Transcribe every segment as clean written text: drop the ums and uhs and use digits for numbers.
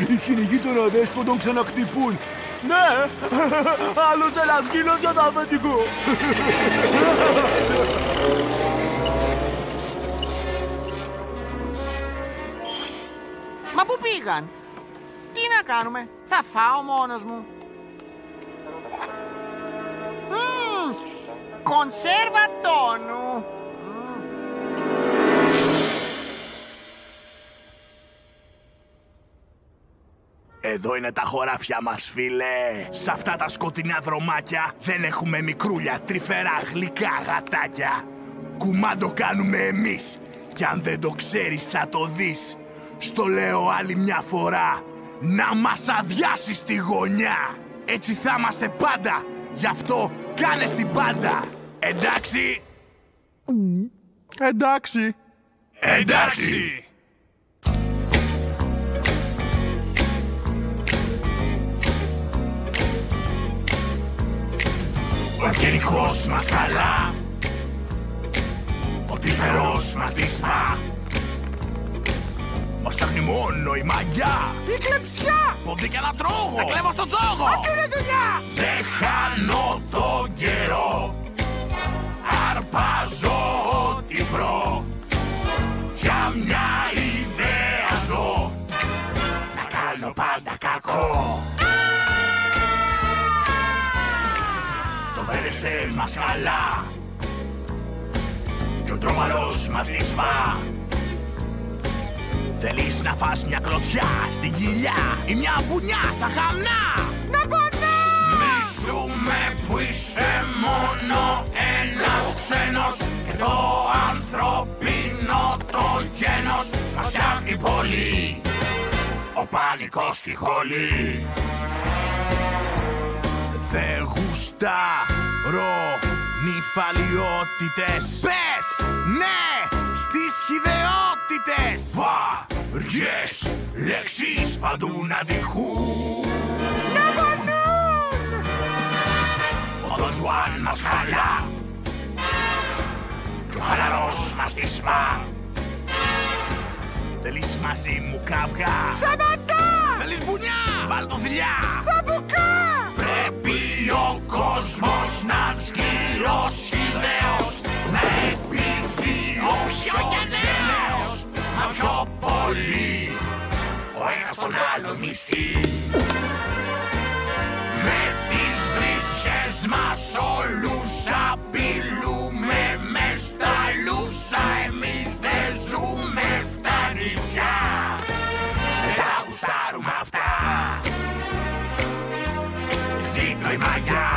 Οι κυνηγοί των αδέσποτων ξαναχτυπούν. Ναι, άλλος ένας σκύλος για το αφεντικό. Μα πού πήγαν? Τι να κάνουμε? Θα φάω μόνος μου. Κονσέρβα τόνου. Εδώ είναι τα χωράφια μας, φίλε. Σ' αυτά τα σκοτεινά δρομάκια δεν έχουμε μικρούλια, τρυφερά, γλυκά γατάκια. Κουμάντο κάνουμε εμείς. Κι αν δεν το ξέρεις θα το δεις. Στο λέω άλλη μια φορά. Να μας αδειάσεις τη γωνιά. Έτσι θα είμαστε πάντα. Γι' αυτό κάνες την πάντα. Εντάξει? Εντάξει. Εντάξει. Ο γενικός μας καλά. Ο τυφερός μας δυσπά. Μας φτιάχνει μόνο η μαγιά. Η κλεψιά. Ποντίκια να τρώγω. Να κλέβω στο τζόγο. Αυτή είναι δουλειά. Δεν χάνω τον καιρό. Αρπάζω ό,τι βρω. Για μια ιδέα ζω. Να κάνω πάντα κακό. Το βέρεσε μας καλά. Κι ο τρομαλός μας δυσπά. Θέλεις να φας μια κλωτσιά στη γυλιά ή μια μπουνιά στα χαμνά? Να πονά! Μισούμε που είσαι μόνο ένας ξένος και το ανθρωπίνο το γένος μας φτιάχνει πολύ ο πανικός κι η χολή. Δε γουστάρω νυφαλιότητες. Πες ναι στις χυδαιότητες. Βαριές λέξεις παντού να τυχούν. Να πονούν! Ο Don Juan μας χαλά κι ο χαλαρός μας δυσπά. Θέλεις μαζί μου καυγά? Σαματά! Θέλεις μπουνιά? Βάλ' το θηλιά! Τσαμπουκά! Πρέπει ο κόσμος να σκληρός χυδαίος, να επίζει ο πιο γενναίος, μα πιο πολύ ο ένας τον άλλο μισεί. Με τις βρίσκες μας όλους απειλούμε, μες στα λούσα εμείς δεν ζούμε, φτάνει πια, δεν τα γουστάρουμε αυτά. Ζήτω η μαγιά!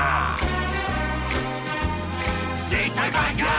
Ζήτω η μαγιά!